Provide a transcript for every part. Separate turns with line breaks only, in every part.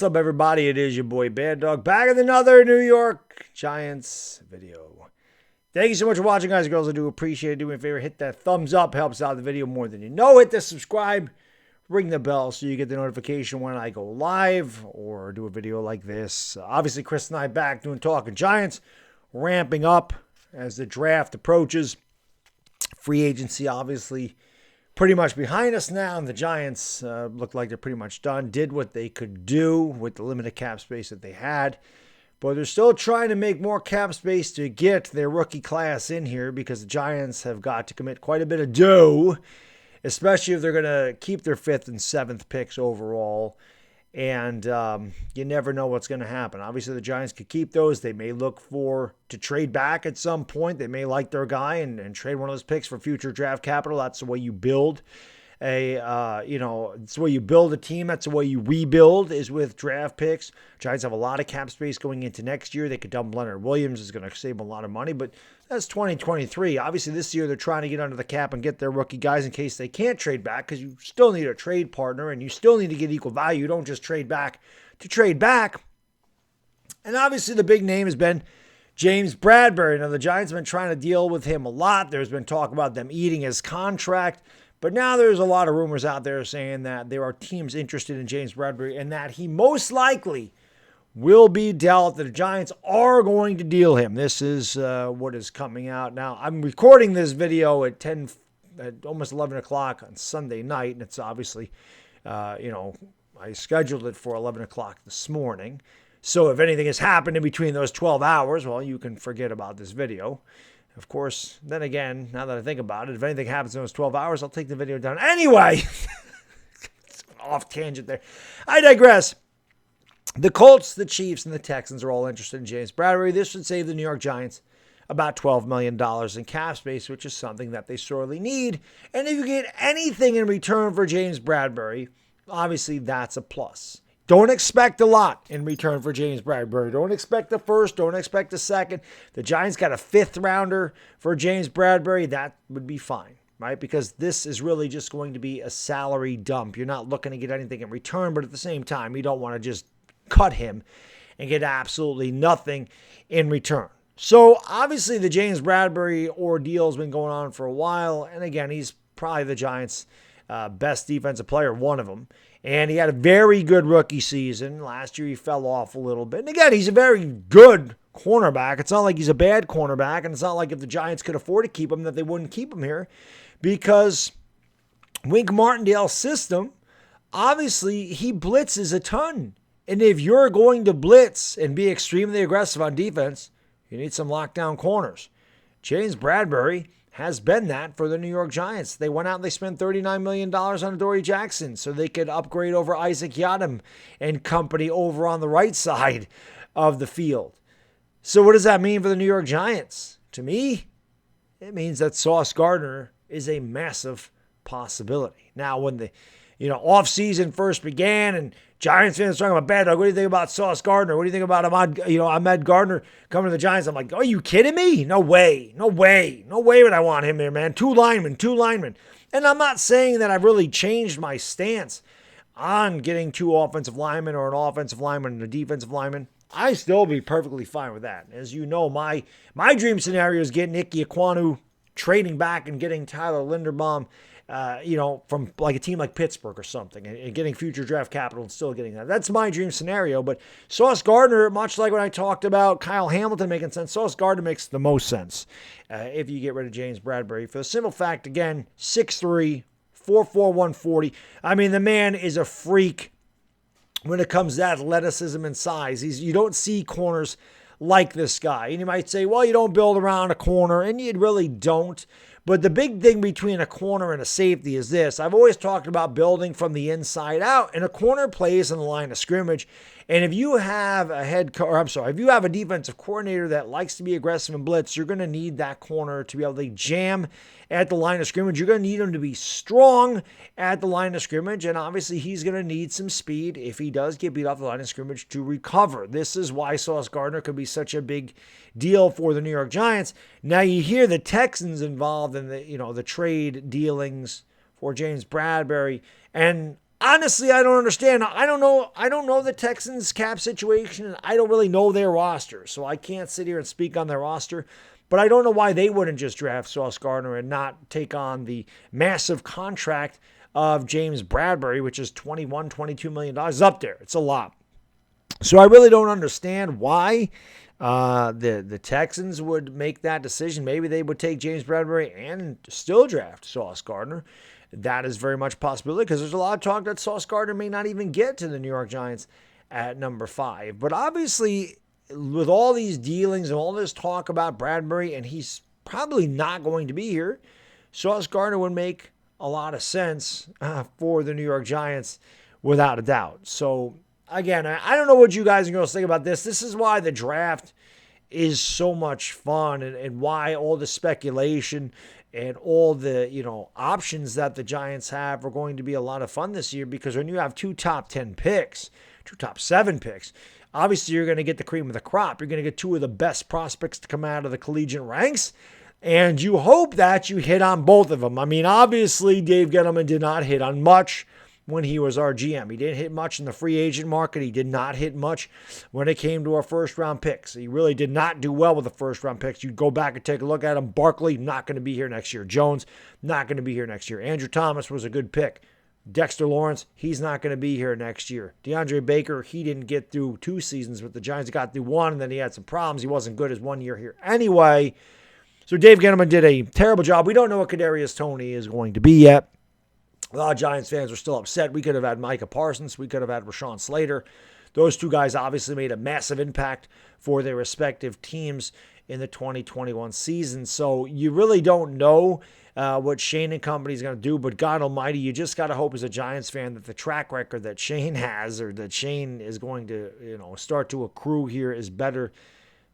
What's up, everybody? It is your boy Baddog back with another New York Giants video. Thank you so much for watching, guys and girls. I do appreciate it. Do me a favor, hit that thumbs up. Helps out the video more than you know. Hit the subscribe. Ring the bell so you get the notification when I go live or do a video like this. Obviously, Chris and I back doing Talking Giants, ramping up as the draft approaches. Free agency, obviously, pretty much behind us now, and the Giants look like they're pretty much done. Did what they could do with the limited cap space that they had, but they're still trying to make more cap space to get their rookie class in here because the Giants have got to commit quite a bit of dough, especially if they're going to keep their 5th and 7th picks overall. And you never know what's going to happen. Obviously, the Giants could keep those. They may look to trade back at some point. They may like their guy and trade one of those picks for future draft capital. That's the way you build it's the way you build a team. That's the way you rebuild, is with draft picks. Giants have a lot of cap space going into next year. They could dump Leonard Williams. Is going to save them a lot of money, but that's 2023. Obviously, this year they're trying to get under the cap and get their rookie guys in case they can't trade back, because you still need a trade partner and you still need to get equal value. You don't just trade back to trade back. And obviously, the big name has been James Bradberry. Now, the Giants have been trying to deal with him a lot. There's been talk about them eating his contract. But now there's a lot of rumors out there saying that there are teams interested in James Bradberry and that he most likely will be dealt, that the Giants are going to deal him. This is what is coming out. Now, I'm recording this video at almost 11 o'clock on Sunday night, and it's obviously, I scheduled it for 11 o'clock this morning. So if anything has happened in between those 12 hours, well, you can forget about this video. Of course, then again, now that I think about it, if anything happens in those 12 hours, I'll take the video down. Anyway, off tangent there. I digress. The Colts, the Chiefs, and the Texans are all interested in James Bradberry. This should save the New York Giants about $12 million in cap space, which is something that they sorely need. And if you get anything in return for James Bradberry, obviously that's a plus. Don't expect a lot in return for James Bradberry. Don't expect the first. Don't expect the second. The Giants got a 5th rounder for James Bradberry. That would be fine, right? Because this is really just going to be a salary dump. You're not looking to get anything in return, but at the same time, you don't want to just cut him and get absolutely nothing in return. So obviously the James Bradberry ordeal has been going on for a while. And again, he's probably the Giants' best defensive player, one of them. And he had a very good rookie season. Last year he fell off a little bit. And again, he's a very good cornerback. It's not like he's a bad cornerback. And it's not like if the Giants could afford to keep him that they wouldn't keep him here. Because Wink Martindale's system, obviously he blitzes a ton. And if you're going to blitz and be extremely aggressive on defense, you need some lockdown corners. James Bradberry has been that for the New York Giants. They went out and they spent $39 million on Adoree Jackson so they could upgrade over Isaac Yiadom and company over on the right side of the field. So what does that mean for the New York Giants? To me, it means that Sauce Gardner is a massive possibility. Now, when the offseason first began and Giants fans talking about Baddog, what do you think about Sauce Gardner? What do you think about Ahmad Gardner coming to the Giants? I'm like, are you kidding me? No way. No way. No way would I want him there, man. Two linemen. And I'm not saying that I've really changed my stance on getting 2 offensive linemen or an offensive lineman and a defensive lineman. I still be perfectly fine with that. As you know, my dream scenario is getting Ike Ekwonu, trading back and getting Tyler Linderbaum, from like a team like Pittsburgh or something, and getting future draft capital and still getting that. That's my dream scenario. But Sauce Gardner, much like when I talked about Kyle Hamilton making sense, Sauce Gardner makes the most sense if you get rid of James Bradberry. For the simple fact, again, 6'3", 4'4", 140. I mean, the man is a freak when it comes to athleticism and size. You don't see corners like this guy. And you might say, well, you don't build around a corner, and you really don't. But the big thing between a corner and a safety is this. I've always talked about building from the inside out, and a corner plays in the line of scrimmage. And if you have if you have a defensive coordinator that likes to be aggressive and blitz, you're going to need that corner to be able to jam at the line of scrimmage. You're going to need him to be strong at the line of scrimmage, and obviously he's going to need some speed if he does get beat off the line of scrimmage to recover. This is why Sauce Gardner could be such a big deal for the New York Giants. Now you hear the Texans involved in the trade dealings for James Bradberry, and honestly, I don't understand. I don't know the Texans cap situation, and I don't really know their roster. So I can't sit here and speak on their roster. But I don't know why they wouldn't just draft Sauce Gardner and not take on the massive contract of James Bradberry, which is $22 million. It's up there. It's a lot. So I really don't understand why the Texans would make that decision. Maybe they would take James Bradberry and still draft Sauce Gardner. That is very much a possibility because there's a lot of talk that Sauce Gardner may not even get to the New York Giants at number 5. But obviously, with all these dealings and all this talk about Bradberry, and he's probably not going to be here, Sauce Gardner would make a lot of sense for the New York Giants without a doubt. So, again, I don't know what you guys are going to think about this. This is why the draft is so much fun and why all the speculation and all the, options that the Giants have are going to be a lot of fun this year, because when you have 2 top 10 picks, 2 top 7 picks, obviously you're going to get the cream of the crop. You're going to get 2 of the best prospects to come out of the collegiate ranks, and you hope that you hit on both of them. I mean, obviously Dave Gettleman did not hit on much when he was our GM. He didn't hit much in the free agent market. He did not hit much when it came to our first-round picks. He really did not do well with the first-round picks. You go back and take a look at him. Barkley, not going to be here next year. Jones, not going to be here next year. Andrew Thomas was a good pick. Dexter Lawrence, he's not going to be here next year. DeAndre Baker, he didn't get through 2 seasons with the Giants. He got through 1, and then he had some problems. He wasn't good as 1 year here anyway. So Dave Gettleman did a terrible job. We don't know what Kadarius Toney is going to be yet. A lot of Giants fans are still upset. We could have had Micah Parsons. We could have had Rashawn Slater. Those 2 guys obviously made a massive impact for their respective teams in the 2021 season. So you really don't know what Shane and company is going to do. But God almighty, you just got to hope as a Giants fan that the track record that Shane has, or that Shane is going to start to accrue here, is better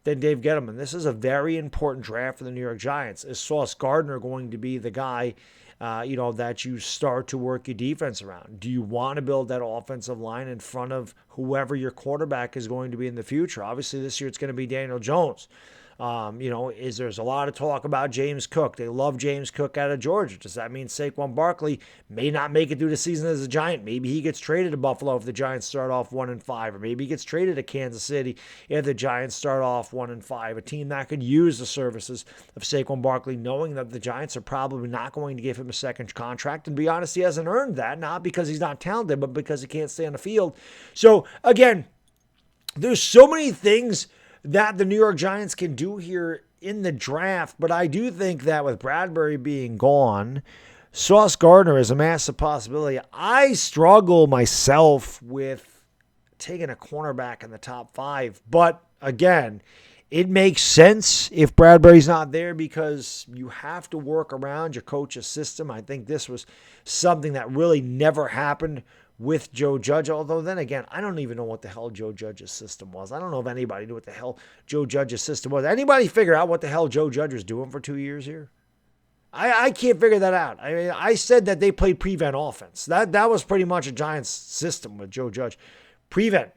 than Dave Gettleman. This is a very important draft for the New York Giants. Is Sauce Gardner going to be the guy that you start to work your defense around? Do you want to build that offensive line in front of whoever your quarterback is going to be in the future? Obviously, this year it's going to be Daniel Jones. There's a lot of talk about James Cook. They love James Cook out of Georgia. Does that mean Saquon Barkley may not make it through the season as a Giant? Maybe he gets traded to Buffalo if the Giants start off 1-5, or maybe he gets traded to Kansas City if the Giants start off 1-5. A team that could use the services of Saquon Barkley, knowing that the Giants are probably not going to give him a second contract. And to be honest, he hasn't earned that, not because he's not talented, but because he can't stay on the field. So again, there's so many things that the New York Giants can do here in the draft, but I do think that with Bradberry being gone, Sauce Gardner is a massive possibility. I struggle myself with taking a cornerback in the top 5, but again, it makes sense if Bradberry's not there because you have to work around your coach's system. I think this was something that really never happened with Joe Judge, although then again, I don't even know what the hell Joe Judge's system was. I don't know if anybody knew what the hell Joe Judge's system was. Anybody figure out what the hell Joe Judge was doing for 2 years here? I can't figure that out. I mean, I said that they played prevent offense. That was pretty much a Giants system with Joe Judge. Prevent.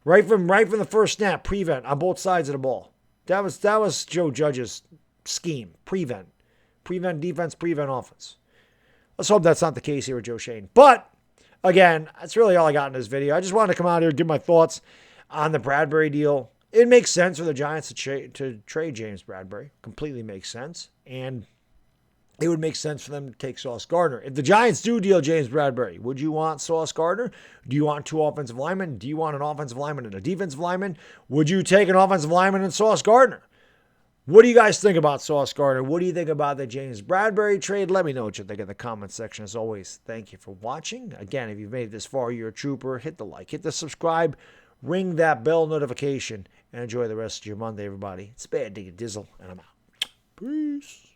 Right from the first snap, prevent on both sides of the ball. That was Joe Judge's scheme. Prevent. Prevent defense, prevent offense. Let's hope that's not the case here with Joe Shane. But again, that's really all I got in this video. I just wanted to come out here and give my thoughts on the Bradberry deal. It makes sense for the Giants to trade James Bradberry. Completely makes sense. And it would make sense for them to take Sauce Gardner. If the Giants do deal James Bradberry, would you want Sauce Gardner? Do you want 2 offensive linemen? Do you want an offensive lineman and a defensive lineman? Would you take an offensive lineman and Sauce Gardner? What do you guys think about Sauce Gardner? What do you think about the James Bradberry trade? Let me know what you think in the comment section. As always, thank you for watching. Again, if you've made it this far, you're a trooper. Hit the like, hit the subscribe, ring that bell notification, and enjoy the rest of your Monday, everybody. It's Bad Digga Dizzle, and I'm out. Peace.